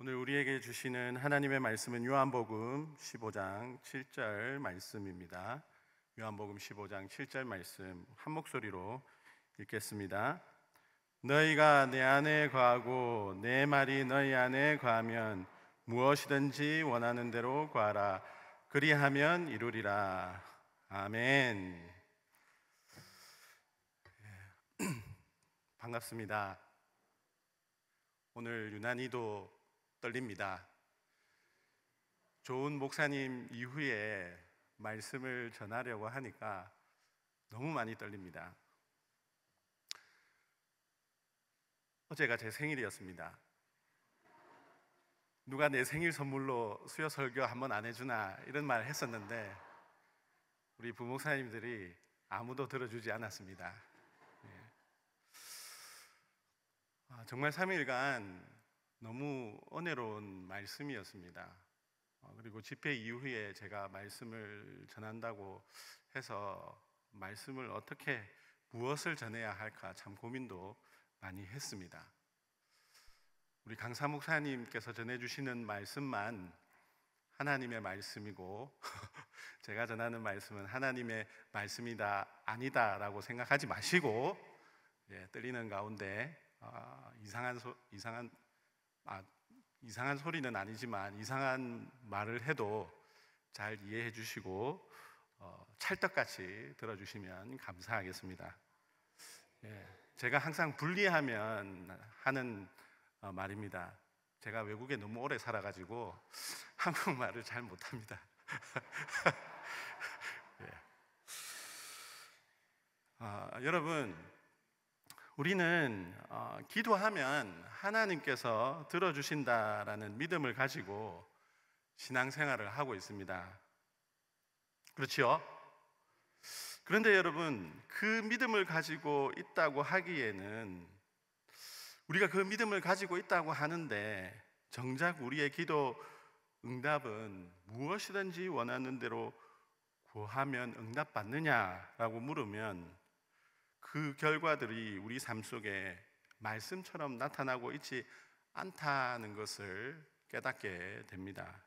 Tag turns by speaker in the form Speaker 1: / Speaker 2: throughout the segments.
Speaker 1: 오늘 우리에게 주시는 하나님의 말씀은 요한복음 15장 7절 말씀입니다. 요한복음 15장 7절 말씀 한 목소리로 읽겠습니다. 너희가 내 안에 거하고 내 말이 너희 안에 거하면 무엇이든지 원하는 대로 구하라. 그리하면 이루리라. 아멘. 반갑습니다. 오늘 유난히도 떨립니다. 좋은 목사님 이후에 말씀을 전하려고 하니까 너무 많이 떨립니다. 어제가 제 생일이었습니다. 누가 내 생일 선물로 수요 설교 한번 안 해주나 이런 말 했었는데 우리 부목사님들이 아무도 들어주지 않았습니다. 정말 3일간 너무 은혜로운 말씀이었습니다. 그리고 집회 이후에 제가 말씀을 전한다고 해서 말씀을 어떻게 무엇을 전해야 할까 참 고민도 많이 했습니다. 우리 강사 목사님께서 전해주시는 말씀만 하나님의 말씀이고 제가 전하는 말씀은 하나님의 말씀이다 아니다 라고 생각하지 마시고 떨리는 가운데 이상한 소리는 아니지만 이상한 말을 해도 잘 이해해 주시고 찰떡같이 들어주시면 감사하겠습니다. 제가 항상 분리하면 하는 말입니다. 제가 외국에 너무 오래 살아가지고 한국말을 잘 못합니다. 여러분, 우리는 기도하면 하나님께서 들어주신다라는 믿음을 가지고 신앙생활을 하고 있습니다. 그렇죠? 그런데 여러분, 그 믿음을 가지고 있다고 하기에는 우리가 그 믿음을 가지고 있다고 하는데 정작 우리의 기도 응답은 무엇이든지 원하는 대로 구하면 응답받느냐라고 물으면 그 결과들이 우리 삶 속에 말씀처럼 나타나고 있지 않다는 것을 깨닫게 됩니다.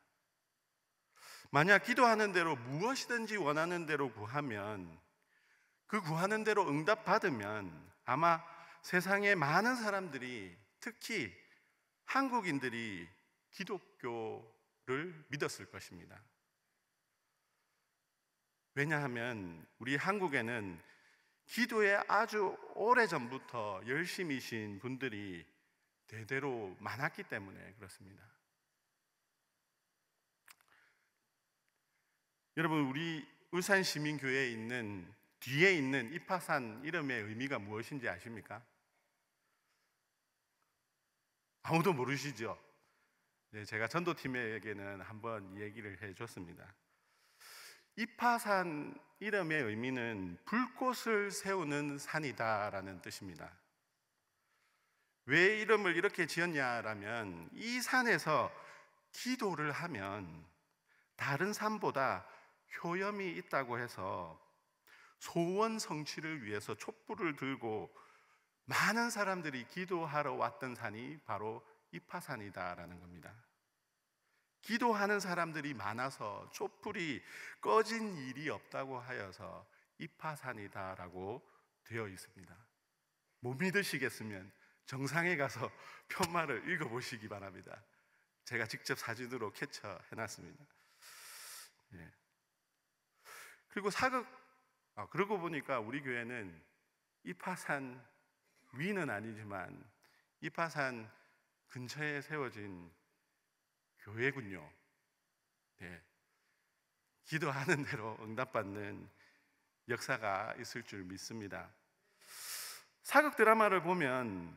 Speaker 1: 만약 기도하는 대로 무엇이든지 원하는 대로 구하면 그 구하는 대로 응답받으면 아마 세상의 많은 사람들이 특히 한국인들이 기독교를 믿었을 것입니다. 왜냐하면 우리 한국에는 기도에 아주 오래전부터 열심이신 분들이 대대로 많았기 때문에 그렇습니다. 여러분, 우리 울산시민교회에 있는 뒤에 있는 이파산 이름의 의미가 무엇인지 아십니까? 아무도 모르시죠? 제가 전도팀에게는 한번 얘기를 해줬습니다. 이파산 이름의 의미는 불꽃을 세우는 산이다라는 뜻입니다. 왜 이름을 이렇게 지었냐라면 이 산에서 기도를 하면 다른 산보다 효염이 있다고 해서 소원 성취를 위해서 촛불을 들고 많은 사람들이 기도하러 왔던 산이 바로 이파산이다라는 겁니다. 기도하는 사람들이 많아서 촛불이 꺼진 일이 없다고 하여서 이파산이다라고 되어 있습니다. 못 믿으시겠으면 정상에 가서 편말을 읽어보시기 바랍니다. 제가 직접 사진으로 캡처해놨습니다. 그리고 그러고 보니까 우리 교회는 이파산 위는 아니지만 이파산 근처에 세워진 교회군요. 기도하는 대로 응답받는 역사가 있을 줄 믿습니다. 사극 드라마를 보면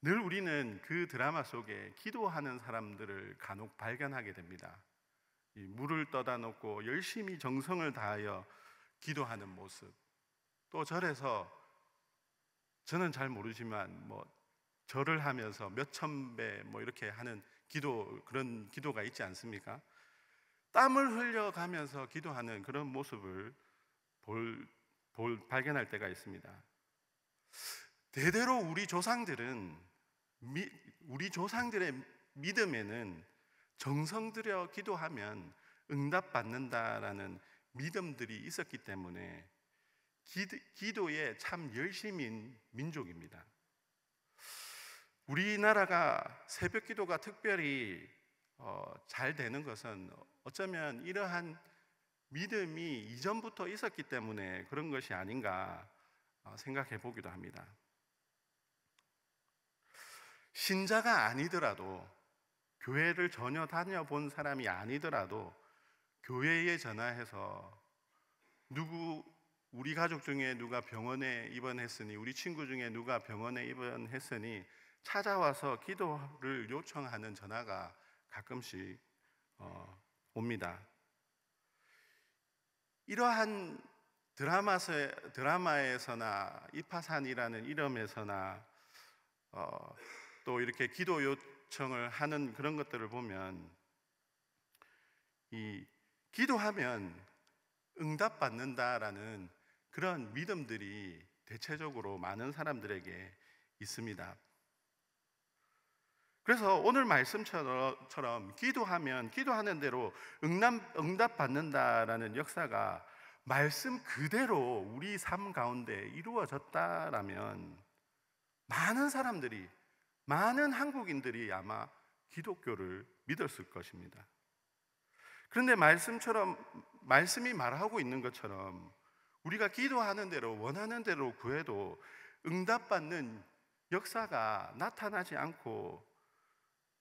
Speaker 1: 늘 우리는 그 드라마 속에 기도하는 사람들을 간혹 발견하게 됩니다. 이 물을 떠다 놓고 열심히 정성을 다하여 기도하는 모습, 또 절에서 저는 잘 모르지만 절을 하면서 몇천 배 이렇게 하는 그런 기도가 있지 않습니까? 땀을 흘려가면서 기도하는 그런 모습을 발견할 때가 있습니다. 대대로 우리 조상들의 믿음에는 정성 들여 기도하면 응답받는다라는 믿음들이 있었기 때문에 기도에 참 열심인 민족입니다. 우리나라가 새벽 기도가 특별히 잘 되는 것은 어쩌면 이러한 믿음이 이전부터 있었기 때문에 그런 것이 아닌가 생각해 보기도 합니다. 신자가 아니더라도, 교회를 전혀 다녀본 사람이 아니더라도 교회에 전화해서 우리 가족 중에 누가 병원에 입원했으니, 우리 친구 중에 누가 병원에 입원했으니 찾아와서 기도를 요청하는 전화가 가끔씩 옵니다. 이러한 드라마에서나 이파산이라는 이름에서나 또 이렇게 기도 요청을 하는 그런 것들을 보면, 이 기도하면 응답받는다라는 그런 믿음들이 대체적으로 많은 사람들에게 있습니다. 그래서 오늘 말씀처럼 기도하는 대로 응답받는다라는 역사가 말씀 그대로 우리 삶 가운데 이루어졌다라면 많은 사람들이, 많은 한국인들이 아마 기독교를 믿었을 것입니다. 그런데 말씀이 말하고 있는 것처럼 우리가 기도하는 대로, 원하는 대로 구해도 응답받는 역사가 나타나지 않고,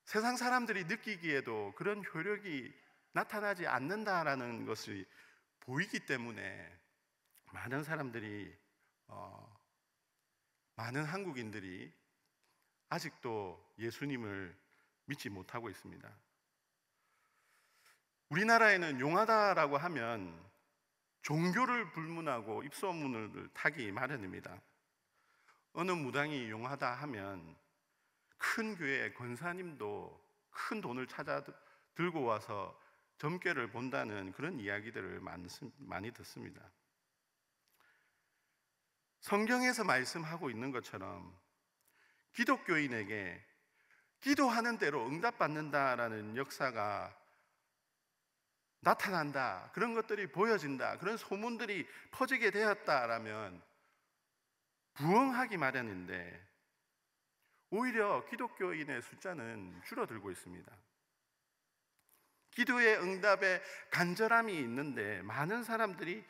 Speaker 1: 세상 사람들이 느끼기에도 그런 효력이 나타나지 않는다라는 것이 보이기 때문에 많은 사람들이, 많은 한국인들이 아직도 예수님을 믿지 못하고 있습니다. 우리나라에는 용하다라고 하면 종교를 불문하고 입소문을 타기 마련입니다. 어느 무당이 용하다 하면 큰 교회 권사님도 큰 돈을 찾아 들고 와서 점괘를 본다는 그런 이야기들을 많이 듣습니다. 성경에서 말씀하고 있는 것처럼 기독교인에게 기도하는 대로 응답받는다라는 역사가 나타난다, 그런 것들이 보여진다, 그런 소문들이 퍼지게 되었다라면 부응하기 마련인데, 오히려 기독교인의 숫자는 줄어들고 있습니다. 기도의 응답에 간절함이 있는데 많은 사람들이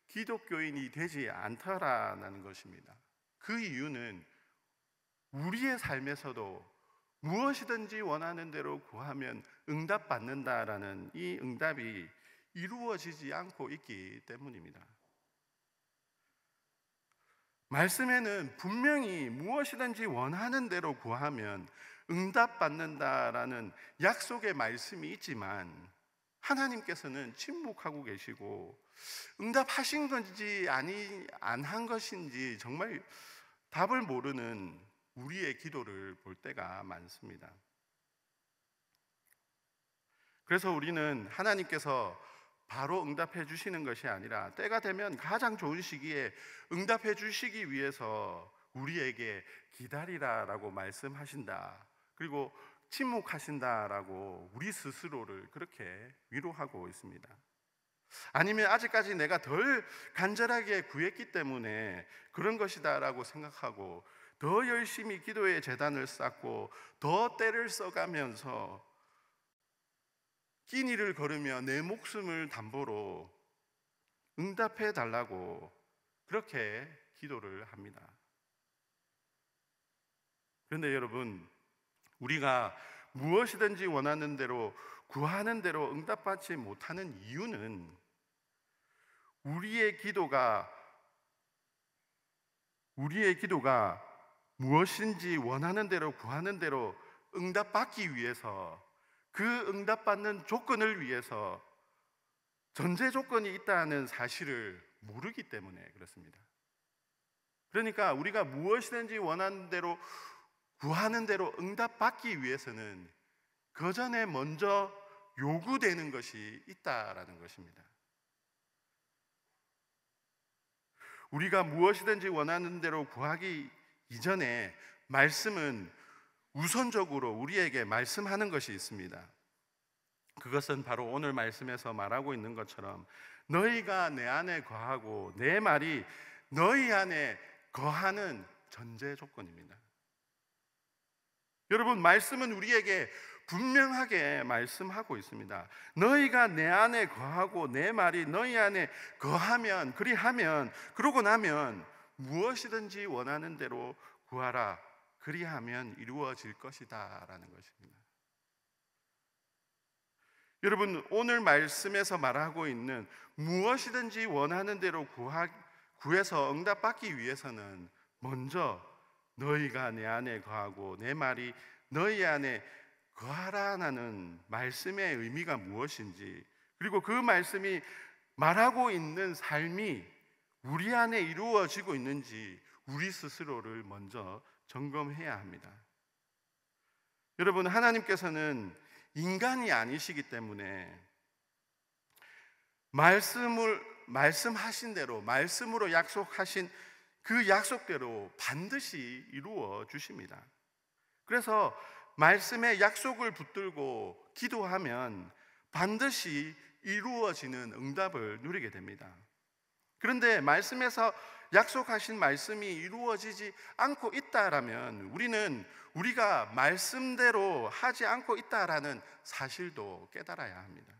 Speaker 1: 기독교인이 되지 않더라는 것입니다. 그 이유는 우리의 삶에서도 무엇이든지 원하는 대로 구하면 응답받는다라는 이 응답이 이루어지지 않고 있기 때문입니다. 말씀에는 분명히 무엇이든지 원하는 대로 구하면 응답받는다라는 약속의 말씀이 있지만, 하나님께서는 침묵하고 계시고 응답하신 건지 안 한 것인지 정말 답을 모르는 우리의 기도를 볼 때가 많습니다. 그래서 우리는 하나님께서 바로 응답해 주시는 것이 아니라 때가 되면 가장 좋은 시기에 응답해 주시기 위해서 우리에게 기다리라라고 말씀하신다, 그리고 침묵하신다라고 우리 스스로를 그렇게 위로하고 있습니다. 아니면 아직까지 내가 덜 간절하게 구했기 때문에 그런 것이다라고 생각하고 더 열심히 기도의 제단을 쌓고 더 때를 써가면서 끼니를 걸으며 내 목숨을 담보로 응답해 달라고 그렇게 기도를 합니다. 그런데 여러분, 우리가 무엇이든지 원하는 대로 구하는 대로 응답받지 못하는 이유는 우리의 기도가 무엇인지 원하는 대로 구하는 대로 응답받기 위해서, 그 응답받는 조건을 위해서 전제 조건이 있다는 사실을 모르기 때문에 그렇습니다. 그러니까 우리가 무엇이든지 원하는 대로 구하는 대로 응답받기 위해서는 그 전에 먼저 요구되는 것이 있다라는 것입니다. 우리가 무엇이든지 원하는 대로 구하기 이전에 말씀은 우선적으로 우리에게 말씀하는 것이 있습니다. 그것은 바로 오늘 말씀에서 말하고 있는 것처럼 너희가 내 안에 거하고 내 말이 너희 안에 거하는 전제 조건입니다. 여러분, 말씀은 우리에게 분명하게 말씀하고 있습니다. 너희가 내 안에 거하고 내 말이 너희 안에 거하면, 그러고 나면 무엇이든지 원하는 대로 구하라. 그리하면 이루어질 것이다 라는 것입니다. 여러분, 오늘 말씀에서 말하고 있는 무엇이든지 원하는 대로 구해서 응답받기 위해서는 먼저 너희가 내 안에 거하고 내 말이 너희 안에 거하라는 말씀의 의미가 무엇인지, 그리고 그 말씀이 말하고 있는 삶이 우리 안에 이루어지고 있는지 우리 스스로를 먼저 점검해야 합니다. 여러분, 하나님께서는 인간이 아니시기 때문에 말씀하신 대로, 말씀으로 약속하신 그 약속대로 반드시 이루어 주십니다. 그래서 말씀의 약속을 붙들고 기도하면 반드시 이루어지는 응답을 누리게 됩니다. 그런데 말씀에서 약속하신 말씀이 이루어지지 않고 있다라면 우리가 말씀대로 하지 않고 있다라는 사실도 깨달아야 합니다.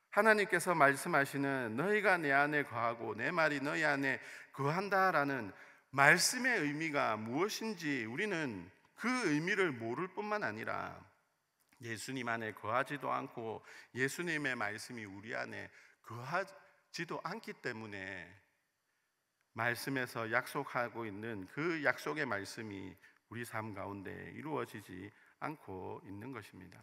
Speaker 1: 하나님께서 말씀하시는 너희가 내 안에 거하고 내 말이 너희 안에 거한다라는 말씀의 의미가 무엇인지 우리는 그 의미를 모를 뿐만 아니라 예수님 안에 거하지도 않고 예수님의 말씀이 우리 안에 거하지도 않기 때문에 말씀에서 약속하고 있는 그 약속의 말씀이 우리 삶 가운데 이루어지지 않고 있는 것입니다.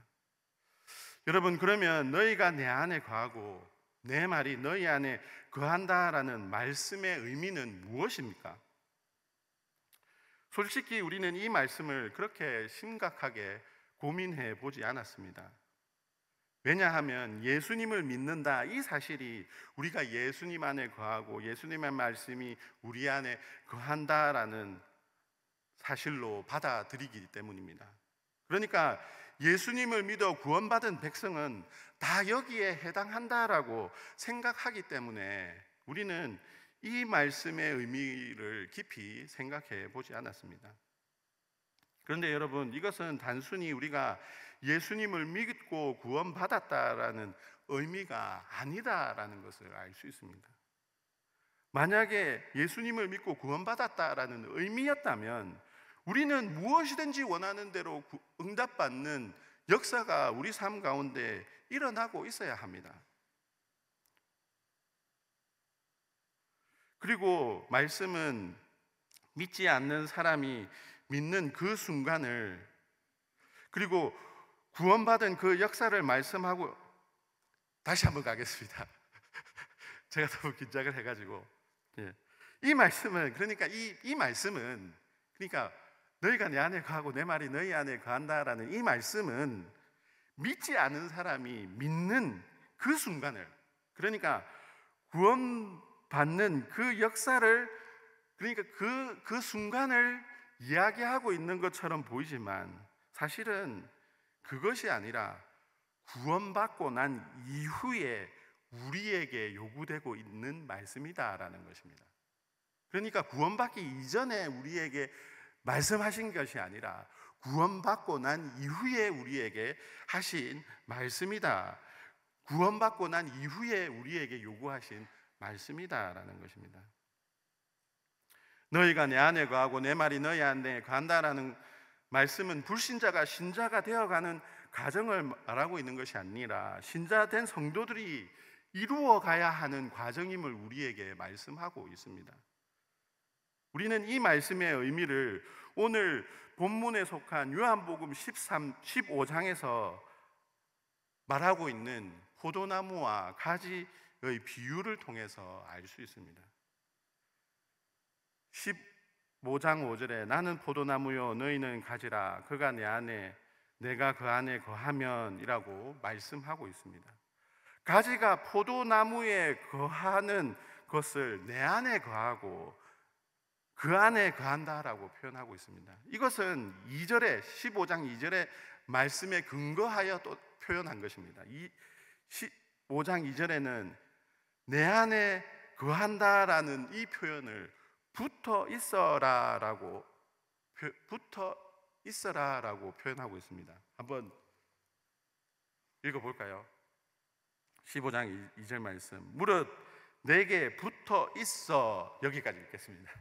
Speaker 1: 여러분, 그러면 너희가 내 안에 거하고 내 말이 너희 안에 거한다라는 말씀의 의미는 무엇입니까? 솔직히 우리는 이 말씀을 그렇게 심각하게 고민해 보지 않았습니다. 왜냐하면 예수님을 믿는다 이 사실이 우리가 예수님 안에 거하고 예수님의 말씀이 우리 안에 거한다라는 사실로 받아들이기 때문입니다. 그러니까 예수님을 믿어 구원받은 백성은 다 여기에 해당한다라고 생각하기 때문에 우리는 이 말씀의 의미를 깊이 생각해 보지 않았습니다. 그런데 여러분, 이것은 단순히 우리가 예수님을 믿고 구원받았다라는 의미가 아니다라는 것을 알 수 있습니다. 만약에 예수님을 믿고 구원받았다라는 의미였다면 우리는 무엇이든지 원하는 대로 응답받는 역사가 우리 삶 가운데 일어나고 있어야 합니다. 그리고 말씀은 믿지 않는 사람이 믿는 그 순간을, 그리고 구원받은 그 역사를 말씀하고, 다시 한번 가겠습니다. 제가 너무 긴장을 해가지고. 이 말씀은, 그러니까 이 말씀은, 그러니까 너희가 내 안에 거하고 내 말이 너희 안에 거한다라는 이 말씀은 믿지 않은 사람이 믿는 그 순간을, 그러니까 구원받는 그 역사를, 그러니까 그 순간을 이야기하고 있는 것처럼 보이지만 사실은 그것이 아니라 구원받고 난 이후에 우리에게 요구되고 있는 말씀이다라는 것입니다. 그러니까 구원받기 이전에 우리에게 말씀하신 것이 아니라 구원받고 난 이후에 우리에게 하신 말씀이다. 구원받고 난 이후에 우리에게 요구하신 말씀이다라는 것입니다. 너희가 내 안에 거하고 내 말이 너희 안에 거한다라는 말씀은 불신자가 신자가 되어가는 과정을 말하고 있는 것이 아니라 신자된 성도들이 이루어가야 하는 과정임을 우리에게 말씀하고 있습니다. 우리는 이 말씀의 의미를 오늘 본문에 속한 요한복음 15장에서 말하고 있는 포도나무와 가지의 비유를 통해서 알 수 있습니다. 15장 5절에 나는 포도나무요 너희는 가지라 그가 내 안에 내가 그 안에 거하면 이라고 말씀하고 있습니다. 가지가 포도나무에 거하는 것을 내 안에 거하고 그 안에 거한다라고 표현하고 있습니다. 이것은 2절에 15장 2절의 말씀에 근거하여 또 표현한 것입니다. 이 15장 2절에는 내 안에 거한다라는 이 표현을 붙어 있어라라고 표현하고 있습니다. 한번 읽어볼까요? 15장 2절 말씀. 무릇 내게 붙어 있어. 여기까지 읽겠습니다.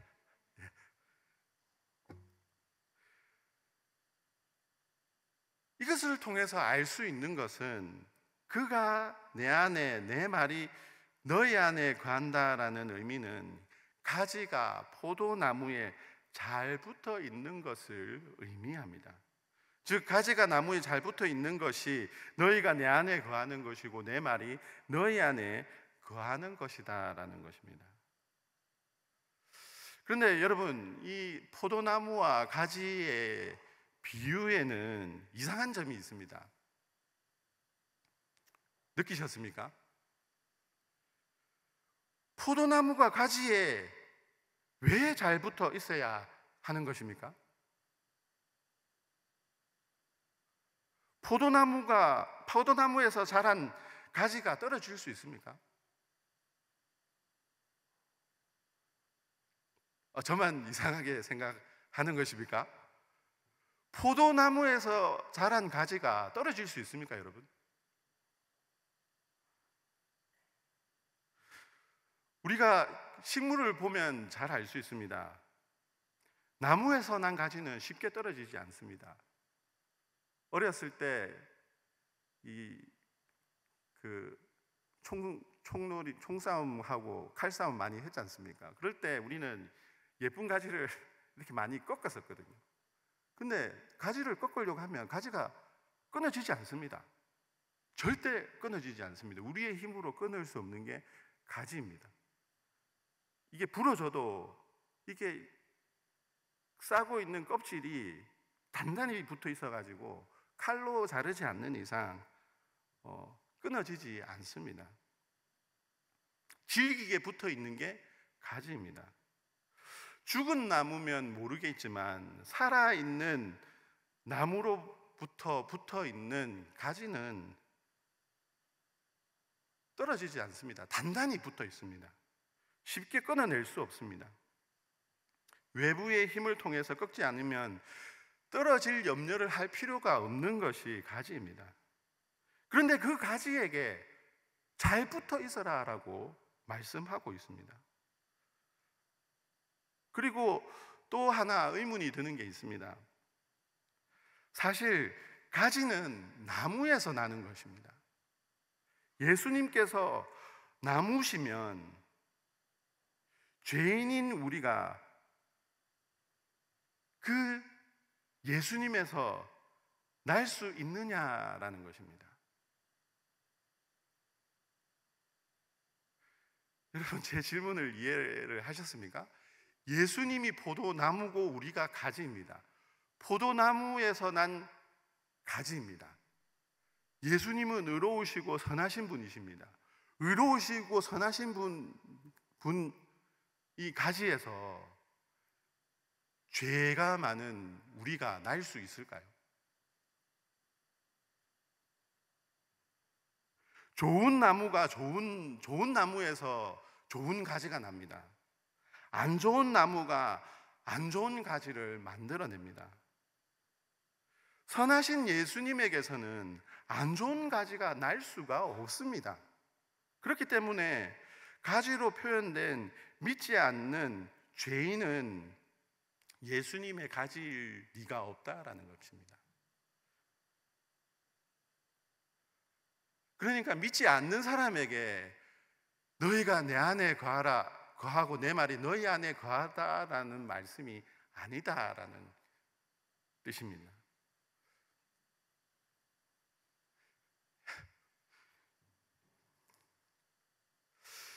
Speaker 1: 이것을 통해서 알 수 있는 것은 그가 내 안에, 내 말이 너희 안에 거한다라는 의미는 가지가 포도나무에 잘 붙어 있는 것을 의미합니다. 즉 가지가 나무에 잘 붙어 있는 것이 너희가 내 안에 거하는 것이고 내 말이 너희 안에 거하는 것이다라는 것입니다. 그런데 여러분, 이 포도나무와 가지의 비유에는 이상한 점이 있습니다. 느끼셨습니까? 포도나무가 가지에 왜 잘 붙어 있어야 하는 것입니까? 포도나무에서 자란 가지가 떨어질 수 있습니까? 저만 이상하게 생각하는 것입니까? 포도나무에서 자란 가지가 떨어질 수 있습니까, 여러분? 우리가 식물을 보면 잘 알 수 있습니다. 나무에서 난 가지는 쉽게 떨어지지 않습니다. 어렸을 때 총놀이, 총싸움하고 칼싸움 많이 했지 않습니까? 그럴 때 우리는 예쁜 가지를 이렇게 많이 꺾었었거든요. 근데 가지를 꺾으려고 하면 가지가 끊어지지 않습니다. 절대 끊어지지 않습니다. 우리의 힘으로 끊을 수 없는 게 가지입니다. 이게 부러져도 이게 싸고 있는 껍질이 단단히 붙어 있어가지고 칼로 자르지 않는 이상 끊어지지 않습니다. 질기게 붙어 있는 게 가지입니다. 죽은 나무면 모르겠지만 살아있는 나무로부터 붙어 있는 가지는 떨어지지 않습니다. 단단히 붙어 있습니다. 쉽게 끊어낼 수 없습니다. 외부의 힘을 통해서 꺾지 않으면 떨어질 염려를 할 필요가 없는 것이 가지입니다. 그런데 그 가지에게 잘 붙어 있어라라고 말씀하고 있습니다. 그리고 또 하나 의문이 드는 게 있습니다. 사실 가지는 나무에서 나는 것입니다. 예수님께서 나무시면 죄인인 우리가 그 예수님에서 날 수 있느냐라는 것입니다. 여러분, 제 질문을 이해를 하셨습니까? 예수님이 포도나무고 우리가 가지입니다. 포도나무에서 난 가지입니다. 예수님은 의로우시고 선하신 분이십니다. 의로우시고 선하신 이 가지에서 죄가 많은 우리가 날 수 있을까요? 좋은 나무가 좋은 나무에서 좋은 가지가 납니다. 안 좋은 나무가 안 좋은 가지를 만들어냅니다. 선하신 예수님에게서는 안 좋은 가지가 날 수가 없습니다. 그렇기 때문에 가지로 표현된 믿지 않는 죄인은 예수님의 가지일 리가 없다라는 것입니다. 그러니까 믿지 않는 사람에게 너희가 내 안에 거하고 내 말이 너희 안에 거하다라는 말씀이 아니다라는 뜻입니다.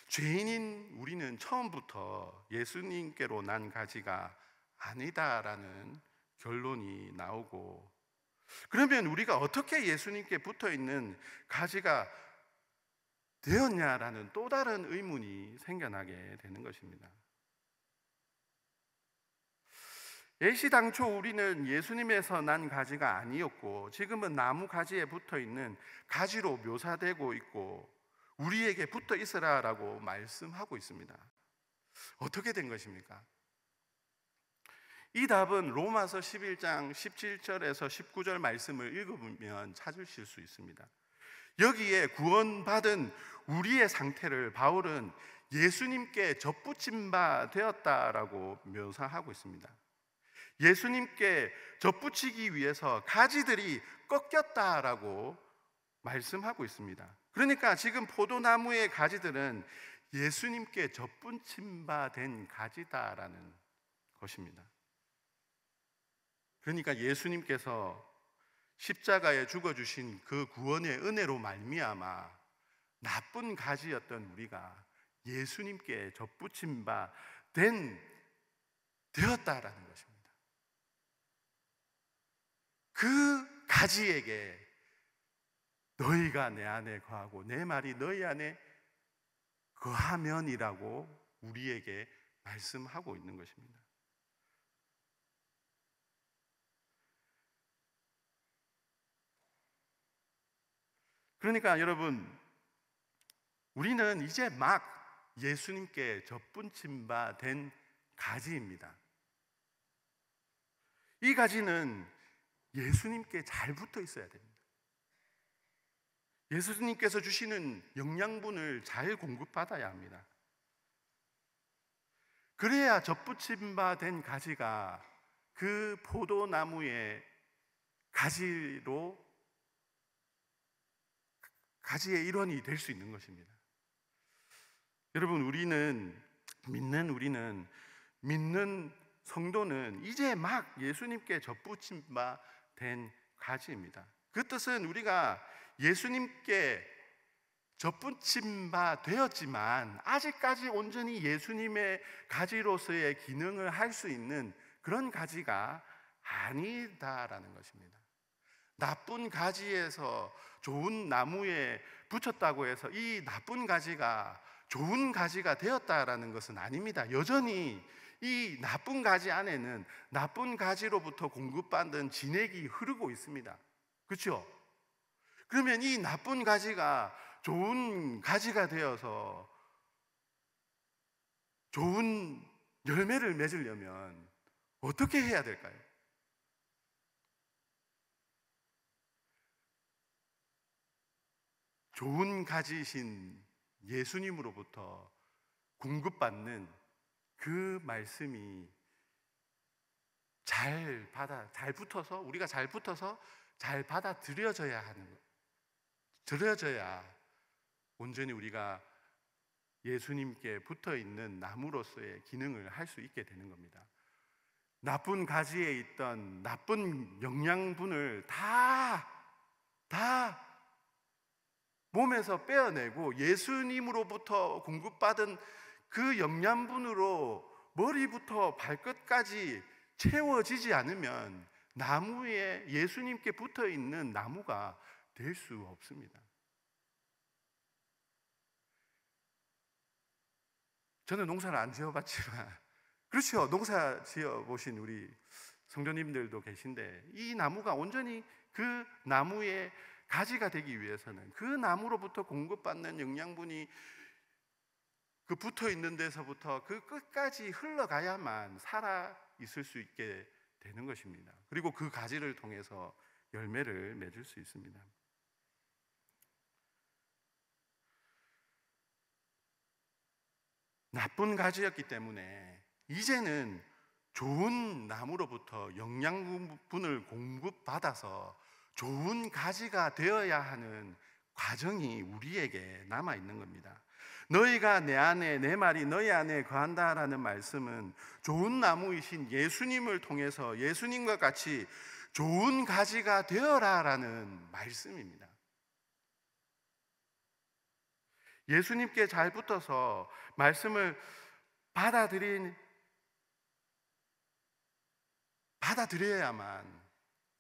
Speaker 1: 죄인인 우리는 처음부터 예수님께로 난 가지가 아니다라는 결론이 나오고, 그러면 우리가 어떻게 예수님께 붙어 있는 가지가 되었냐라는 또 다른 의문이 생겨나게 되는 것입니다. 애시당초 우리는 예수님에서 난 가지가 아니었고 지금은 나무 가지에 붙어 있는 가지로 묘사되고 있고 우리에게 붙어 있으라라고 말씀하고 있습니다. 어떻게 된 것입니까? 이 답은 로마서 11장 17절에서 19절 말씀을 읽어보면 찾으실 수 있습니다. 여기에 구원받은 우리의 상태를 바울은 예수님께 접붙임 바 되었다라고 묘사하고 있습니다. 예수님께 접붙이기 위해서 가지들이 꺾였다라고 말씀하고 있습니다. 그러니까 지금 포도나무의 가지들은 예수님께 접붙임 바 된 가지다라는 것입니다. 그러니까 예수님께서 십자가에 죽어주신 그 구원의 은혜로 말미암아 나쁜 가지였던 우리가 예수님께 접붙임 바 되었다라는 것입니다. 그 가지에게 너희가 내 안에 거하고 내 말이 너희 안에 거하면이라고 우리에게 말씀하고 있는 것입니다. 그러니까 여러분, 우리는 이제 막 예수님께 접붙임 바 된 가지입니다. 이 가지는 예수님께 잘 붙어 있어야 됩니다. 예수님께서 주시는 영양분을 잘 공급받아야 합니다. 그래야 접붙임 바 된 가지가 그 포도나무의 가지의 일원이 될 수 있는 것입니다. 여러분, 믿는 성도는 이제 막 예수님께 접붙임 바 된 가지입니다. 그 뜻은 우리가 예수님께 접붙임 바 되었지만 아직까지 온전히 예수님의 가지로서의 기능을 할 수 있는 그런 가지가 아니다라는 것입니다. 나쁜 가지에서 좋은 나무에 붙였다고 해서 이 나쁜 가지가 좋은 가지가 되었다라는 것은 아닙니다. 여전히 이 나쁜 가지 안에는 나쁜 가지로부터 공급받는 진액이 흐르고 있습니다. 그렇죠? 그러면 이 나쁜 가지가 좋은 가지가 되어서 좋은 열매를 맺으려면 어떻게 해야 될까요? 좋은 가지이신 예수님으로부터 공급받는 그 말씀이 우리가 잘 붙어서 잘 받아들여져야 온전히 우리가 예수님께 붙어 있는 나무로서의 기능을 할 수 있게 되는 겁니다. 나쁜 가지에 있던 나쁜 영양분을 다 몸에서 빼어내고 예수님으로부터 공급받은 그 영양분으로 머리부터 발끝까지 채워지지 않으면 예수님께 붙어 있는 나무가 될 수 없습니다. 저는 농사를 안 지어봤지만, 그렇죠, 농사 지어보신 우리 성도님들도 계신데, 이 나무가 온전히 그 나무의 가지가 되기 위해서는 그 나무로부터 공급받는 영양분이 그 붙어 있는 데서부터 그 끝까지 흘러가야만 살아 있을 수 있게 되는 것입니다. 그리고 그 가지를 통해서 열매를 맺을 수 있습니다. 나쁜 가지였기 때문에 이제는 좋은 나무로부터 영양분을 공급받아서 좋은 가지가 되어야 하는 과정이 우리에게 남아 있는 겁니다. 너희가 내 안에, 내 말이 너희 안에 거한다라는 말씀은 좋은 나무이신 예수님을 통해서 예수님과 같이 좋은 가지가 되어라라는 말씀입니다. 예수님께 잘 붙어서 말씀을 받아들여야만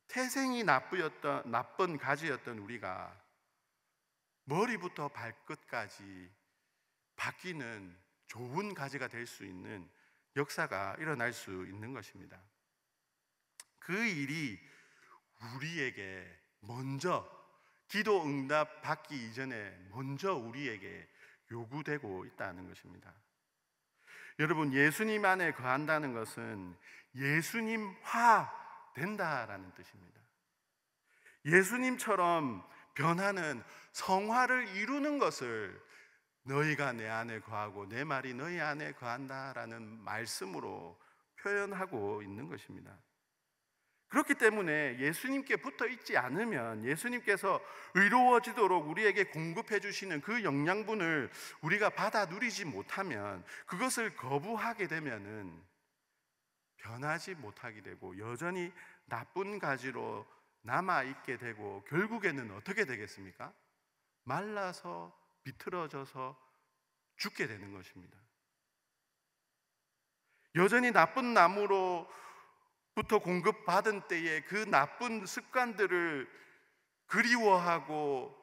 Speaker 1: 태생이 나쁜 가지였던 우리가 머리부터 발끝까지 바뀌는 좋은 가지가 될 수 있는 역사가 일어날 수 있는 것입니다. 그 일이 우리에게 먼저 기도 응답 받기 이전에 먼저 우리에게 요구되고 있다는 것입니다. 여러분, 예수님 안에 거한다는 것은 예수님화 된다라는 뜻입니다. 예수님처럼 변하는 성화를 이루는 것을 너희가 내 안에 거하고 내 말이 너희 안에 거한다라는 말씀으로 표현하고 있는 것입니다. 그렇기 때문에 예수님께 붙어 있지 않으면, 예수님께서 의로워지도록 우리에게 공급해 주시는 그 영양분을 우리가 받아 누리지 못하면, 그것을 거부하게 되면은 변하지 못하게 되고 여전히 나쁜 가지로 남아 있게 되고, 결국에는 어떻게 되겠습니까? 말라서 비틀어져서 죽게 되는 것입니다. 여전히 나쁜 나무로부터 공급받은 때에 그 나쁜 습관들을 그리워하고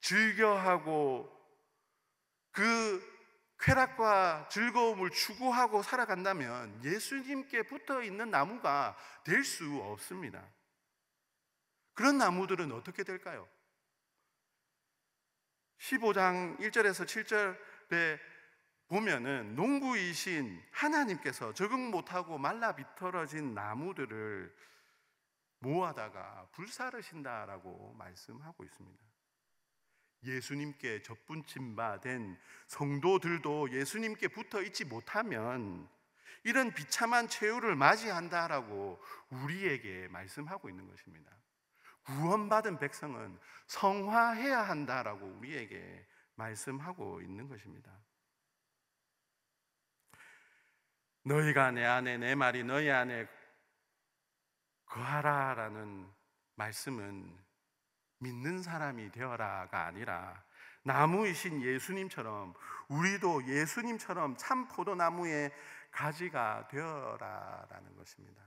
Speaker 1: 즐겨하고 그 쾌락과 즐거움을 추구하고 살아간다면 예수님께 붙어 있는 나무가 될 수 없습니다. 그런 나무들은 어떻게 될까요? 15장 1절에서 7절에 보면은 농부이신 하나님께서 적응 못하고 말라 비틀어진 나무들을 모아다가 불사르신다라고 말씀하고 있습니다. 예수님께 접붙임 바 된 성도들도 예수님께 붙어 있지 못하면 이런 비참한 최후를 맞이한다라고 우리에게 말씀하고 있는 것입니다. 구원받은 백성은 성화해야 한다라고 우리에게 말씀하고 있는 것입니다. 너희가 내 안에, 내 말이 너희 안에 거하라라는 말씀은 믿는 사람이 되어라가 아니라 나무이신 예수님처럼 우리도 예수님처럼 참 포도나무의 가지가 되어라라는 것입니다.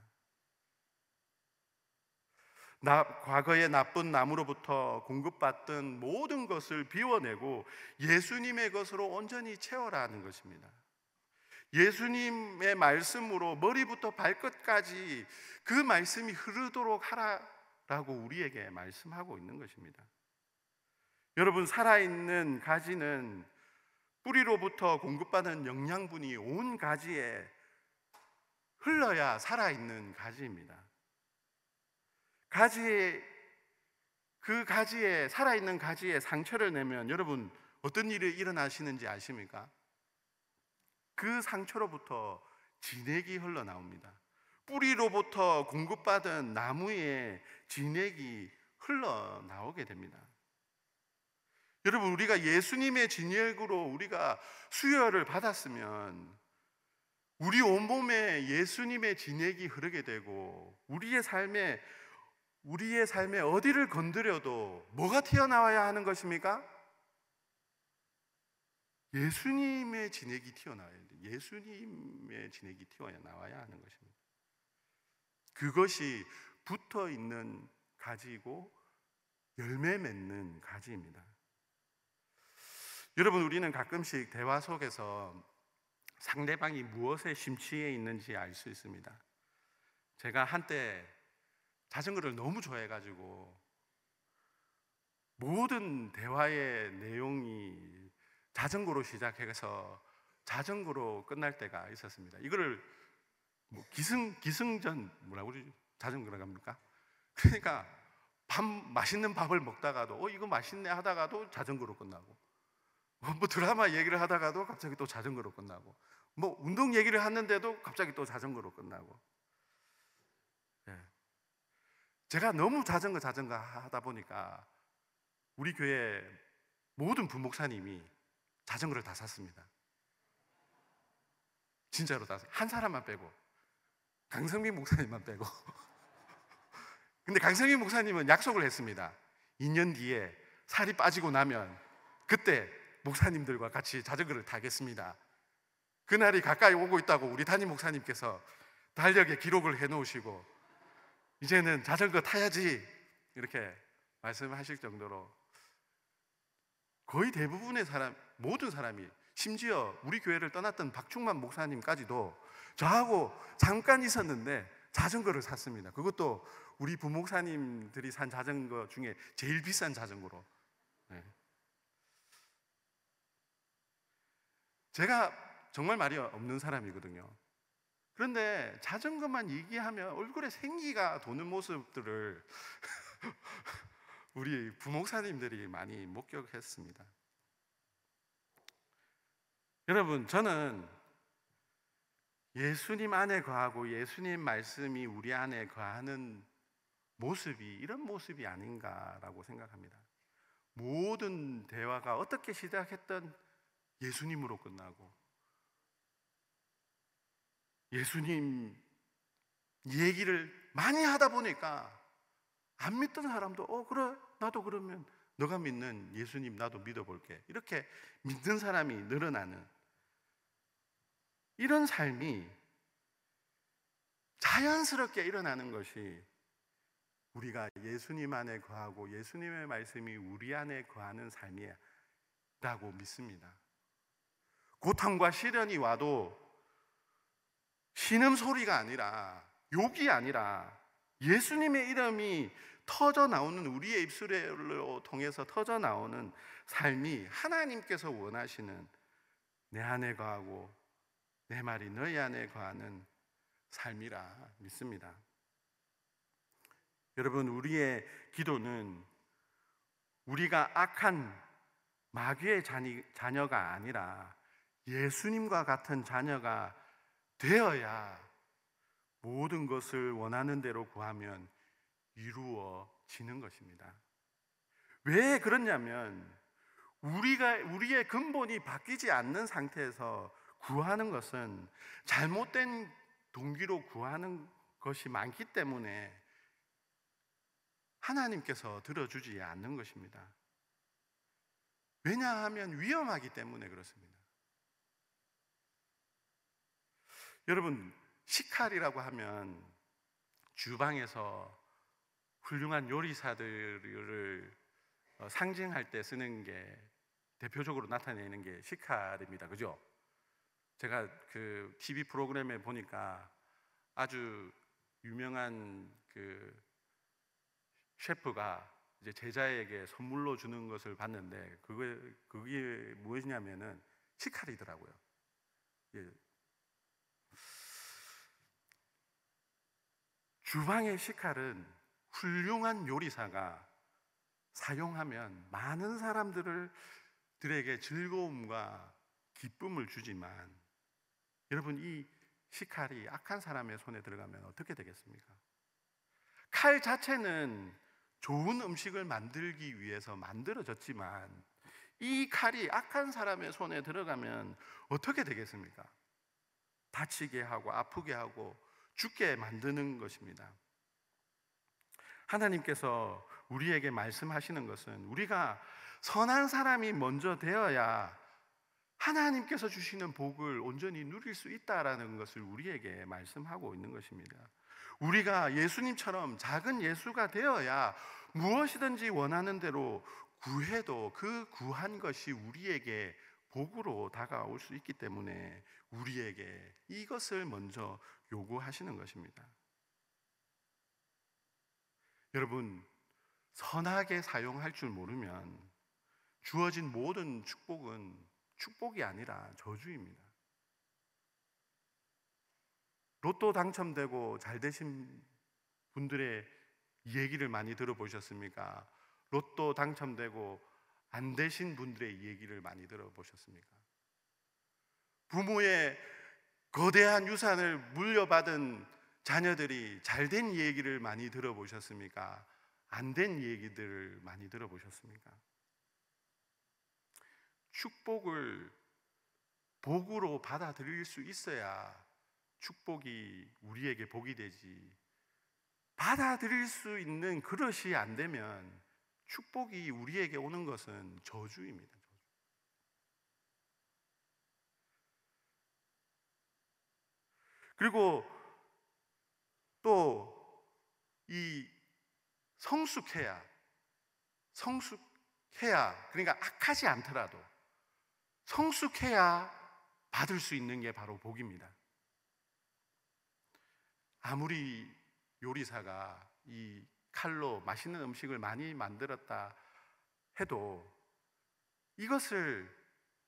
Speaker 1: 과거의 나쁜 나무로부터 공급받던 모든 것을 비워내고 예수님의 것으로 온전히 채워라는 것입니다. 예수님의 말씀으로 머리부터 발끝까지 그 말씀이 흐르도록 하라라고 우리에게 말씀하고 있는 것입니다. 여러분, 살아있는 가지는 뿌리로부터 공급받는 영양분이 온 가지에 흘러야 살아있는 가지입니다. 그 가지에, 살아있는 가지에 상처를 내면 여러분 어떤 일이 일어나시는지 아십니까? 그 상처로부터 진액이 흘러나옵니다. 뿌리로부터 공급받은 나무의 진액이 흘러나오게 됩니다. 여러분, 우리가 예수님의 진액으로 우리가 수혈을 받았으면 우리 온몸에 예수님의 진액이 흐르게 되고 우리의 삶에 어디를 건드려도 뭐가 튀어나와야 하는 것입니까? 예수님의 진액이 튀어나와야 돼요. 예수님의 진액이 튀어나와야 하는 것입니다. 그것이 붙어 있는 가지이고 열매 맺는 가지입니다. 여러분, 우리는 가끔씩 대화 속에서 상대방이 무엇에 심취해 있는지 알 수 있습니다. 제가 한때 자전거를 너무 좋아해가지고 모든 대화의 내용이 자전거로 시작해서 자전거로 끝날 때가 있었습니다. 이거를 뭐 기승전 뭐라고 그러죠? 자전거라고 합니까? 그러니까 맛있는 밥을 먹다가도 이거 맛있네 하다가도 자전거로 끝나고, 뭐 드라마 얘기를 하다가도 갑자기 또 자전거로 끝나고, 뭐 운동 얘기를 하는데도 갑자기 또 자전거로 끝나고. 예. 제가 너무 자전거 하다 보니까 우리 교회 모든 부목사님이 자전거를 다 샀습니다. 진짜로 다, 한 사람만 빼고, 강성민 목사님만 빼고. 근데 강성민 목사님은 약속을 했습니다. 2년 뒤에 살이 빠지고 나면 그때 목사님들과 같이 자전거를 타겠습니다. 그날이 가까이 오고 있다고 우리 담임 목사님께서 달력에 기록을 해놓으시고 이제는 자전거 타야지 이렇게 말씀하실 정도로 거의 대부분의 모든 사람이, 심지어 우리 교회를 떠났던 박충만 목사님까지도 저하고 잠깐 있었는데 자전거를 샀습니다. 그것도 우리 부목사님들이 산 자전거 중에 제일 비싼 자전거로. 네. 제가 정말 말이 없는 사람이거든요. 그런데 자전거만 얘기하면 얼굴에 생기가 도는 모습들을 우리 부목사님들이 많이 목격했습니다. 여러분, 저는 예수님 안에 거하고 예수님 말씀이 우리 안에 거하는 모습이 이런 모습이 아닌가라고 생각합니다. 모든 대화가 어떻게 시작했던 예수님으로 끝나고, 예수님 얘기를 많이 하다 보니까 안 믿던 사람도 그래, 나도 그러면 너가 믿는 예수님 나도 믿어볼게, 이렇게 믿는 사람이 늘어나는 이런 삶이 자연스럽게 일어나는 것이 우리가 예수님 안에 거하고 예수님의 말씀이 우리 안에 거하는 삶이라고 믿습니다. 고통과 시련이 와도 신음소리가 아니라, 욕이 아니라 예수님의 이름이 터져 나오는, 우리의 입술로 통해서 터져 나오는 삶이 하나님께서 원하시는, 내 안에 거하고 내 말이 너희 안에 거하는 삶이라 믿습니다. 여러분, 우리의 기도는 우리가 악한 마귀의 자녀가 아니라 예수님과 같은 자녀가 되어야 모든 것을 원하는 대로 구하면 이루어지는 것입니다. 왜 그러냐면 우리의 근본이 바뀌지 않는 상태에서 구하는 것은 잘못된 동기로 구하는 것이 많기 때문에 하나님께서 들어주지 않는 것입니다. 왜냐하면 위험하기 때문에 그렇습니다. 여러분, 식칼이라고 하면 주방에서 훌륭한 요리사들을 상징할 때 쓰는 게, 대표적으로 나타내는 게 식칼입니다. 그죠? 제가 그 TV 프로그램에 보니까 아주 유명한 그 셰프가 이제 제자에게 선물로 주는 것을 봤는데 그게 무엇이냐면은 식칼이더라고요. 예. 주방의 식칼은 훌륭한 요리사가 사용하면 많은 사람들에게 즐거움과 기쁨을 주지만, 여러분, 이 식칼이 악한 사람의 손에 들어가면 어떻게 되겠습니까? 칼 자체는 좋은 음식을 만들기 위해서 만들어졌지만 이 칼이 악한 사람의 손에 들어가면 어떻게 되겠습니까? 다치게 하고 아프게 하고 죽게 만드는 것입니다. 하나님께서 우리에게 말씀하시는 것은 우리가 선한 사람이 먼저 되어야 하나님께서 주시는 복을 온전히 누릴 수 있다라는 것을 우리에게 말씀하고 있는 것입니다. 우리가 예수님처럼 작은 예수가 되어야 무엇이든지 원하는 대로 구해도 그 구한 것이 우리에게 복으로 다가올 수 있기 때문에 우리에게 이것을 먼저 요구하시는 것입니다. 여러분, 선하게 사용할 줄 모르면 주어진 모든 축복은 축복이 아니라 저주입니다. 로또 당첨되고 잘 되신 분들의 얘기를 많이 들어보셨습니까? 로또 당첨되고 안 되신 분들의 얘기를 많이 들어보셨습니까? 부모의 거대한 유산을 물려받은 자녀들이 잘 된 얘기를 많이 들어보셨습니까? 안 된 얘기들을 많이 들어보셨습니까? 축복을 복으로 받아들일 수 있어야 축복이 우리에게 복이 되지, 받아들일 수 있는 그릇이 안 되면 축복이 우리에게 오는 것은 저주입니다. 그리고 또 이 성숙해야, 그러니까 악하지 않더라도 성숙해야 받을 수 있는 게 바로 복입니다. 아무리 요리사가 이 칼로 맛있는 음식을 많이 만들었다 해도 이것을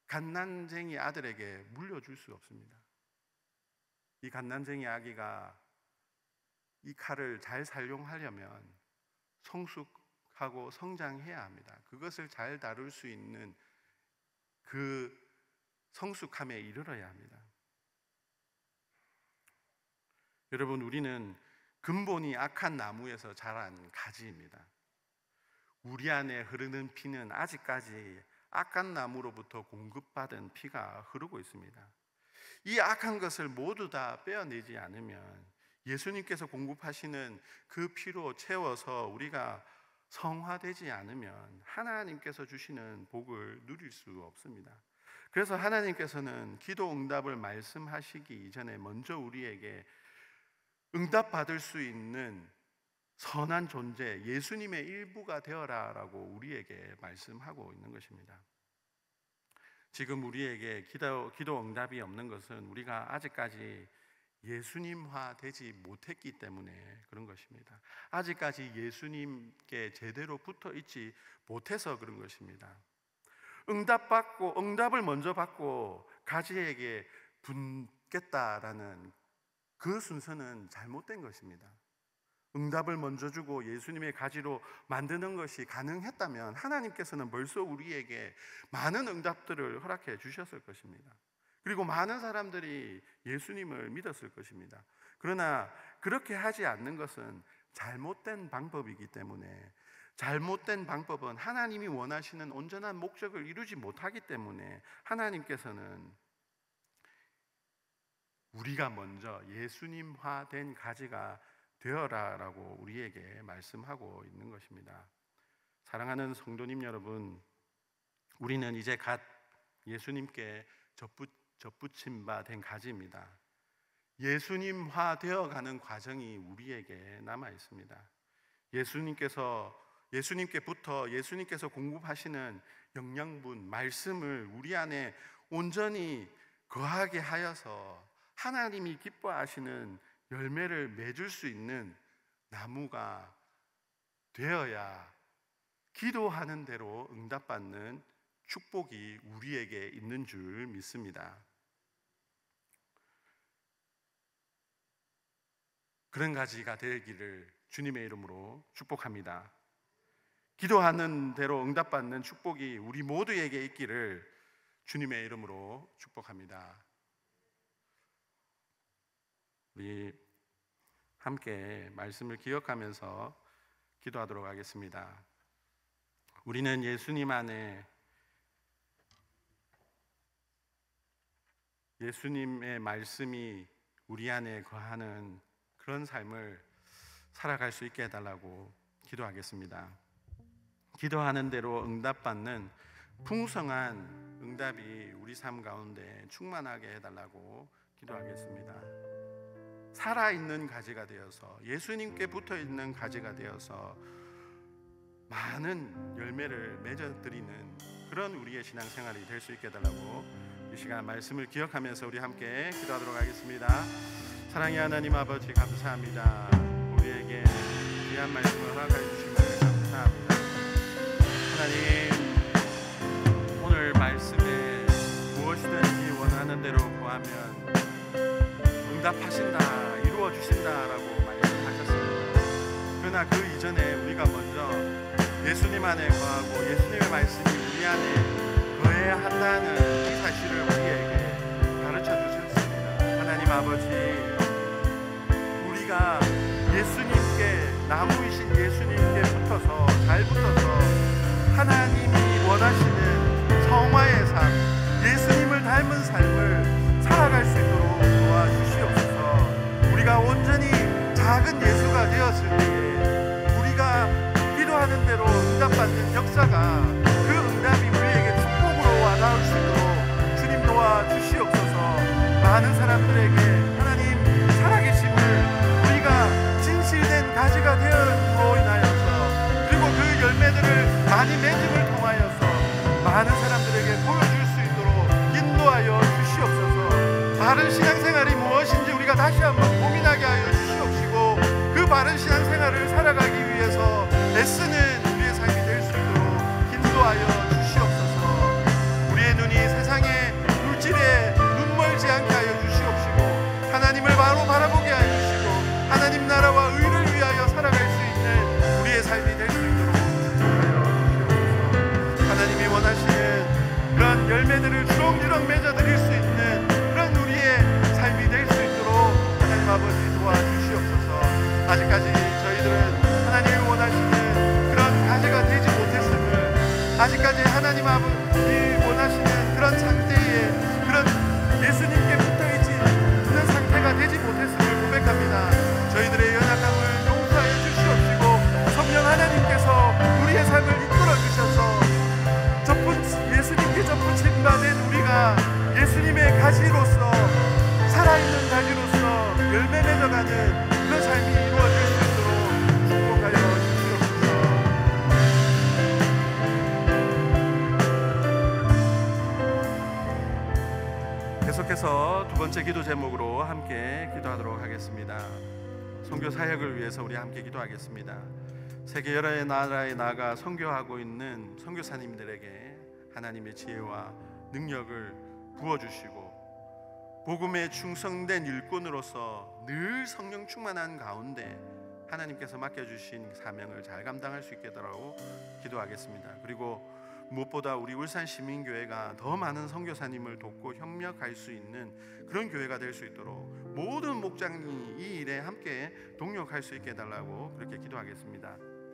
Speaker 1: 갓난쟁이 아들에게 물려줄 수 없습니다. 이 갓난쟁이 아기가 이 칼을 잘 사용하려면 성숙하고 성장해야 합니다. 그것을 잘 다룰 수 있는 그 성숙함에 이르러야 합니다. 여러분, 우리는 근본이 악한 나무에서 자란 가지입니다. 우리 안에 흐르는 피는 아직까지 악한 나무로부터 공급받은 피가 흐르고 있습니다. 이 악한 것을 모두 다 빼어내지 않으면 예수님께서 공급하시는 그 피로 채워서 우리가 성화되지 않으면 하나님께서 주시는 복을 누릴 수 없습니다. 그래서 하나님께서는 기도 응답을 말씀하시기 이전에 먼저 우리에게 응답받을 수 있는 선한 존재, 예수님의 일부가 되어라 라고 우리에게 말씀하고 있는 것입니다. 지금 우리에게 기도 응답이 없는 것은 우리가 아직까지 예수님화 되지 못했기 때문에 그런 것입니다. 아직까지 예수님께 제대로 붙어 있지 못해서 그런 것입니다. 응답을 먼저 받고 가지에게 분겠다라는 그 순서는 잘못된 것입니다. 응답을 먼저 주고 예수님의 가지로 만드는 것이 가능했다면 하나님께서는 벌써 우리에게 많은 응답들을 허락해 주셨을 것입니다. 그리고 많은 사람들이 예수님을 믿었을 것입니다. 그러나 그렇게 하지 않는 것은 잘못된 방법이기 때문에, 잘못된 방법은 하나님이 원하시는 온전한 목적을 이루지 못하기 때문에 하나님께서는 우리가 먼저 예수님화된 가지가 되어라 라고 우리에게 말씀하고 있는 것입니다. 사랑하는 성도님 여러분, 우리는 이제 갓 예수님께 접붙임 바 된 가지입니다. 예수님화되어가는 과정이 우리에게 남아 있습니다. 예수님께부터 예수님께서 공급하시는 영양분, 말씀을 우리 안에 온전히 거하게 하여서 하나님이 기뻐하시는 열매를 맺을 수 있는 나무가 되어야 기도하는 대로 응답받는 축복이 우리에게 있는 줄 믿습니다. 그런 가지가 되기를 주님의 이름으로 축복합니다. 기도하는 대로 응답받는 축복이 우리 모두에게 있기를 주님의 이름으로 축복합니다. 우리 함께 말씀을 기억하면서 기도하도록 하겠습니다. 우리는 예수님 안에 예수님의 말씀이 우리 안에 거하는 그런 삶을 살아갈 수 있게 해달라고 기도하겠습니다. 기도하는 대로 응답받는 풍성한 응답이 우리 삶 가운데 충만하게 해달라고 기도하겠습니다. 살아있는 가지가 되어서, 예수님께 붙어있는 가지가 되어서 많은 열매를 맺어드리는 그런 우리의 신앙생활이 될 수 있게 해달라고 이 시간 말씀을 기억하면서 우리 함께 기도하도록 하겠습니다. 사랑의 하나님 아버지, 감사합니다. 우리에게 귀한 말씀을 허락해 주심을 감사합니다. 하나님, 오늘 말씀에 무엇이든지 원하는 대로 구하면 응답하신다, 이루어주신다라고 말씀하셨습니다. 그러나 그 이전에 우리가 먼저 예수님 안에 거하고 예수님의 말씀이 우리 안에 거해야 한다는 이 사실을 우리에게 가르쳐 주셨습니다. 하나님 아버지, 우리가 예수님께, 나무이신 예수님께 붙어서, 잘 붙어서 하나님이 원하시는 성화의 삶, 예수님을 닮은 삶을 살아갈 수 있도록 도와주시옵소서. 우리가 온전히 작은 예수가 되었을 때에 우리가 기도하는 대로 응답받는 역사가, 그 응답이 우리에게 축복으로 와닿을 수 있도록 주님 도와주시옵소서. 많은 사람들에게 하나님 살아계심을, 우리가 진실된 가지가 되어로 인하여서, 그리고 그 열매들을 많이 맺음을 통하여서 많은 사람들에게 보여줄 수 있도록 인도하여 주시옵소서. 바른 신앙생활이 무엇인지 우리가 다시 한번 고민하게 하여 주시옵시고, 그 바른 신앙생활을 살아가기 위해서 애쓰는 우리의 삶이 될 수 있도록 인도하여 주시옵소서. 우리의 눈이 세상의 물질에 눈멀지 않게 하여 주시옵시고, 하나님을 바로 바라보게 하여 주시고, 하나님 나라와 의를 위하여 살아갈 수 있는 우리의 삶이 될 수 있도록 축복하여 주시옵소서. 하나님이 원하시는 그런 열매들을 주렁주렁 맺어드릴 수 있는 그런 우리의 삶이 될 수 있도록 하나님 아버지 도와주시옵소서. 아직까지 저희들은 하나님이 원하시는 그런 가지가 되지 못했음을, 아직까지 하나님 아버지 원하시는 그런 상태에, 그런 예수님께 붙어있지 않는 상태가 되지 못했음을 고백합니다. 저희들의 연약함을 용서하여 주시옵시고, 성령 하나님께서 우리의 삶을 이끌어 주셔서 예수님께 접붙임 받은 우리가 예수님의 가지로서, 살아있는 가지로서 열매 맺어가는 그런 삶이 이루어질 수 있도록 축복하여 주시옵소서. 계속해서 두 번째 기도 제목으로 함께 기도하도록 하겠습니다. 선교 사역을 위해서 우리 함께 기도하겠습니다. 세계 여러 나라에 나가 선교하고 있는 선교사님들에게 하나님의 지혜와 능력을 부어주시고, 복음에 충성된 일꾼으로서 늘 성령 충만한 가운데 하나님께서 맡겨주신 사명을 잘 감당할 수 있게 해달라고 기도하겠습니다. 그리고 무엇보다 우리 울산 시민교회가 더 많은 선교사님을 돕고 협력할 수 있는 그런 교회가 될 수 있도록 모든 목장이 이 일에 함께 동력할 수 있게 해달라고 그렇게 기도하겠습니다.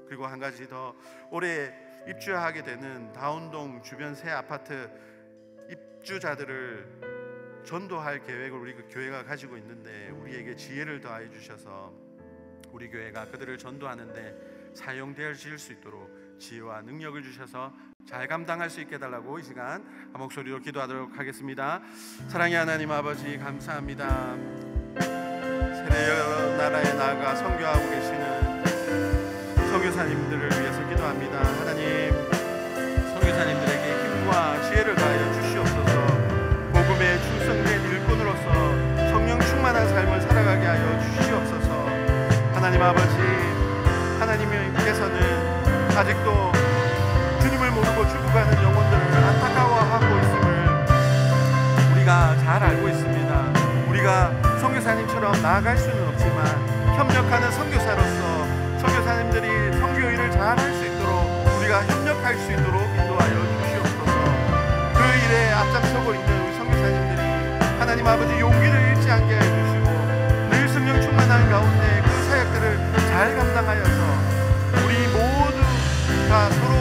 Speaker 1: 그리고 한 가지 더, 올해 입주하게 되는 다운동 주변 새 아파트 입주자들을 전도할 계획을 우리 교회가 가지고 있는데, 우리에게 지혜를 더하여 주셔서 우리 교회가 그들을 전도하는데 사용되어질 수 있도록 지혜와 능력을 주셔서 잘 감당할 수 있게 해달라고 이 시간 한 목소리로 기도하도록 하겠습니다. 사랑의 하나님 아버지, 감사합니다. 세계 여러 나라에 나아가 선교하고 계시는 선교사님들을 위해서 기도합니다. 하나님, 선교사님들에게 힘과 지혜를 가하여 주시옵소서. 복음에 충성된 일꾼으로서 성령 충만한 삶을 살아가게 하여 주시옵소서. 하나님 아버지, 하나님께서는 아직도 주님을 모르고 죽어가는 영혼들을 안타까워하고 있음을 우리가 잘 알고 있습니다. 우리가 선교사님처럼 나아갈 수는 없지만 협력하는 선교사로서 선교사님들이 선교일을 잘 할 수 있도록 우리가 협력할 수 있도록 인도하여 주시옵소서. 그 일에 앞장서고 있는 우리 선교사님들이 하나님 아버지 용기를 잃지 않게 해주시고, 늘 성령 충만한 가운데 그 사역들을 잘 감당하여서 우리 모두가 서로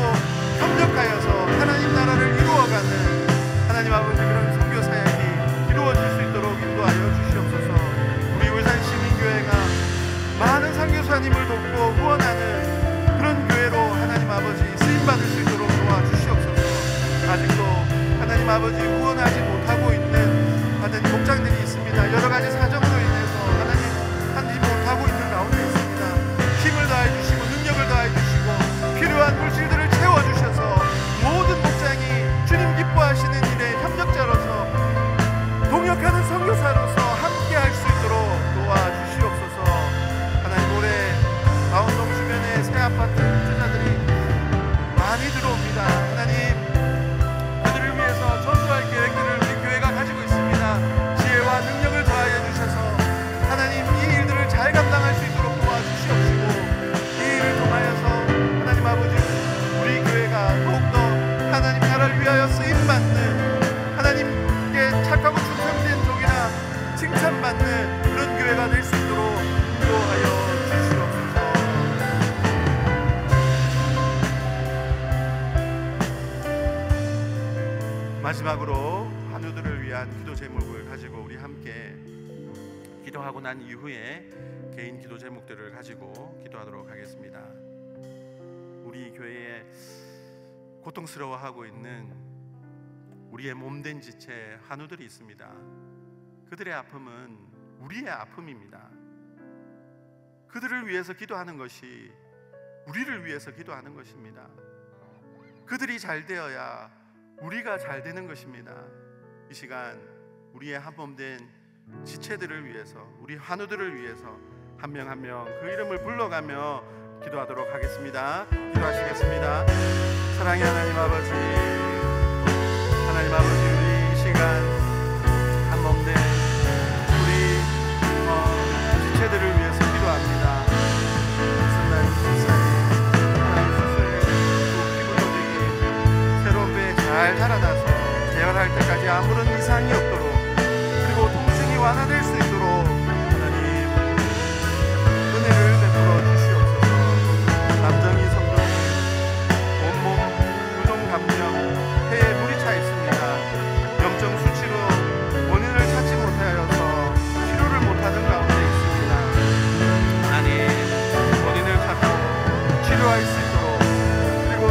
Speaker 1: 협력하여서 하나님 나라를 이루어가는 하나님 아버지 그런 선교 사역이 이루어질 수 있도록 인도하여 주시옵소서. 우리 울산 시민교회가 많은 선교사님을 돕고 후원하는 그런 교회로 하나님 아버지 쓰임받을 수 있도록 도와주시옵소서. 아직도 하나님 아버지 후원하지 못하고 있는 하나님 목장들이 있습니다. 여러 가지 사정으로 인해서 하나님 하지 못하고 있는 가운데 있습니다. 힘을 다해 주시고 능력을 다해 주시고 필요한 물질들을 채워주셔서 모든 목장이 주님 기뻐하시는 일에 협력자로서 동역하는 선교사로서 함께 할 수 있도록 도와주시옵소서. 하나님, 올해 다운동 주변에 새 아파트 입주자들이 많이 들어옵니다. 하나님, 그들을 위해서 전도할 계획들을 우리 교회가 가지고 있습니다. 지혜와 능력을 더하여 주셔서 하나님 이 일들을 잘 감당할 수 있도록 도와주시옵시고, 이 일을 통하여서 하나님 아버지 우리 교회가 더욱더 하나님 나라를 위하여 쓰임받는, 하나님께 착하고 충성된 종이라 칭찬받는 그런 교회가 될 수 있도록 인도하여 주시옵소서. 마지막으로 환우들을 위한 기도 제목을 가지고 우리 함께 기도하고 난 이후에 개인 기도 제목들을 가지고 기도하도록 하겠습니다. 우리 교회에 고통스러워하고 있는 우리의 몸된 지체 환우들이 있습니다. 그들의 아픔은 우리의 아픔입니다. 그들을 위해서 기도하는 것이 우리를 위해서 기도하는 것입니다. 그들이 잘 되어야 우리가 잘 되는 것입니다. 이 시간 우리의 한몸된 지체들을 위해서, 우리 환우들을 위해서 한 명 한 명 그 이름을 불러가며 기도하도록 하겠습니다. 기도하시겠습니다. 사랑의 하나님 아버지, 하나님 아버지, 우리 이 시간 한 몸 된 우리 지체들을 위해서 기도합니다. 순간 집사님, 하나님 수술 또 피부 조직이 새로운 배에 잘 자라나서 재활할 때까지 아무런 이상이 없도록, 그리고 통증이 완화될 수 있도록 하나님 은혜를 베풀어 주시옵소서. 남정희 성도님, 온몸 부종 감염, 폐에 물이 차 있습니다. 염증 수치로 원인을 찾지 못하여서 치료를 못하는 가운데 있습니다. 하나님, 원인을 찾고 치료할 수 있도록, 그리고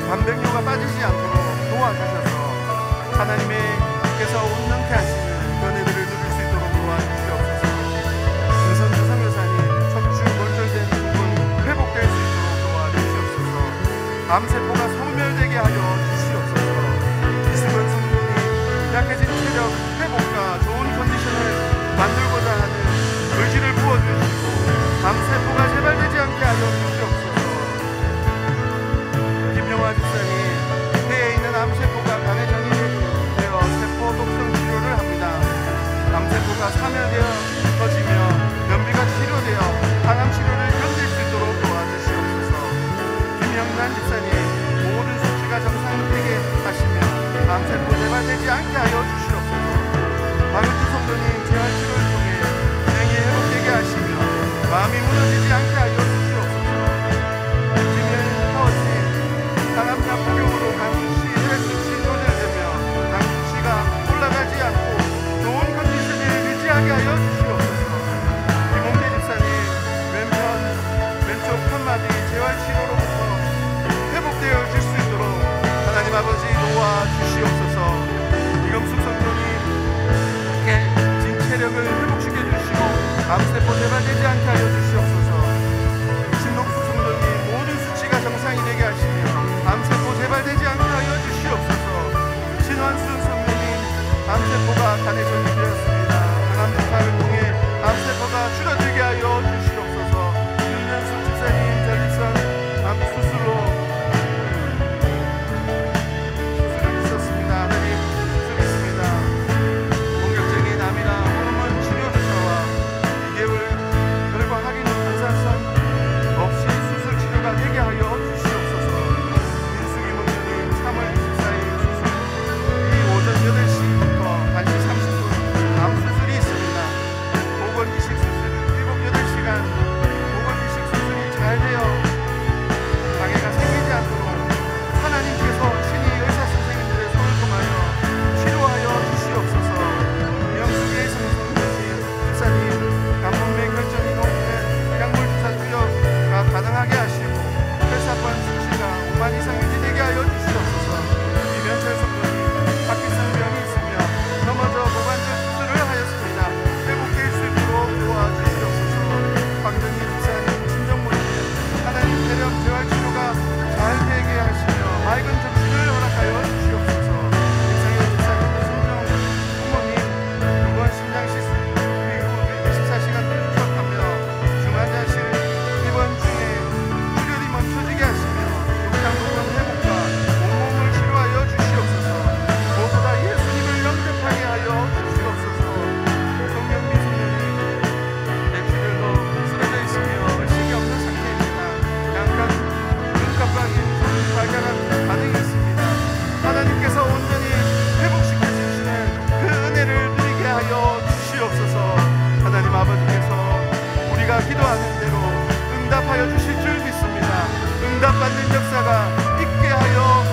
Speaker 1: 관백뇨가 빠지지 않도록 도와주셔서 하나님께서 온전케 하시는 은혜들을 누릴 수 있도록 도와주시옵소서. 은선주 선교사님, 척추 골절된 부분 회복될 수 있도록 도와주시옵소서. 암세포가 소멸되게 하여 주시옵소서. 이승원 성도님, 약해진 체력 회복과 좋은 컨디션을 만들고자 하는 의지를 부어주시고 암세포가 재발되지 않게 하여 주시옵소서. 김영화 집사님, 폐에 있는 암세포가 간에 되어 세포 독성 치료를 합니다. 암세포가 사멸되어 터지며 변비가 치료되어 항암 치료를 견딜 수 있도록 도와주시옵소서. 김영란 집사님, 모든 수치가 정상되게 하시며 암세포 재발되지 않게 하여 주시옵소서. 박은주 성도님, 재활치료를 통해 기능이 회복되게 하시며 마음이 무너지지 않게 하여 주시옵소서. 김현 타워님, 항암약 복용으로 강수시, 혈액수치 조절되며 강수치가 올라가지 않고 좋은 컨디션을 유지하게 하여 주시옵소서. 김홍대 집사님, 왼쪽 편마디 재활치료로부터 회복되어 질 수 있도록 하나님 아버지 도와주시옵소서. 이금숙 성도님, 진 체력을 회복시켜 주시고 암세포 재발되지 않게 하여 주시옵소서. 신동수 성도님, 모든 수치가 정상이 되게 하시며 암세포 재발되지 않게 하여 주시옵소서. 신환수 성도님, 암세포가 간에 전이되었습니다. 항암 주사를 통해 암세포가 줄어들게 하여 주시옵소서. 윤현수 집사님, 전립선 암 수술로 수술을 있었습니다. 하나님, 수술했습니다. 본격적인 암이나 호르몬 치료 주사와 2개월 결과 확인 반사성 없이 수술 치료가 되게 하여 주시옵소서. 민숙이 목사님, 3월 24일 수술, 이 오전 8시부터 1시 30분 암 수술이 있습니다. 보건 이식 수술 7, 8시간 보건 이식 수술이 잘 되어 장애가 생기지 않도록 하나님께서 친히 의사 선생님들의 손을 통하여 치료하여 주시옵소서. 명수기의 성성도님, 집사님, 간몸의 결정이 높은 약물 주사 투여가 가능하게 하시고 혈사판 수치가 5만 이상 유지되게 하여 주시옵소서. 이면철 성도님, 파킨슨병이 있으며 넘어져 고관절 수술을 하였습니다. 회복될 수 있도록 도와주시옵소서. 박정희 집사님, 친정부님, 하나님 대령 재활치료가 잘 되게 하시며 맑은 정신을 허락하여 주시옵소서. 이상현 집사님, 순정 부모님, 2번 심장 시술 이후 24시간 투석하며 중환자실 입원 중에 출혈이 멈춰지게 하시며 육상부터 회복과 온몸을 치료하여 주시옵소서. 무엇보다 예수님을 영접하게 하여 주시옵소서. 성경미 성령님, 뇌출혈로 쓰러져 있으며 의식이 없는 상태입니다. 양각 눈깜빡이 손 발견한 반응이 있습니다. 하나님께서 온전히 회복시켜 주시는 그 은혜를 누리게 하여 주시옵소서. 하나님 아버지께서 우리가 기도하는 대로 응답하여 주실 줄 믿습니다. 응답받는 역사가 있게 하여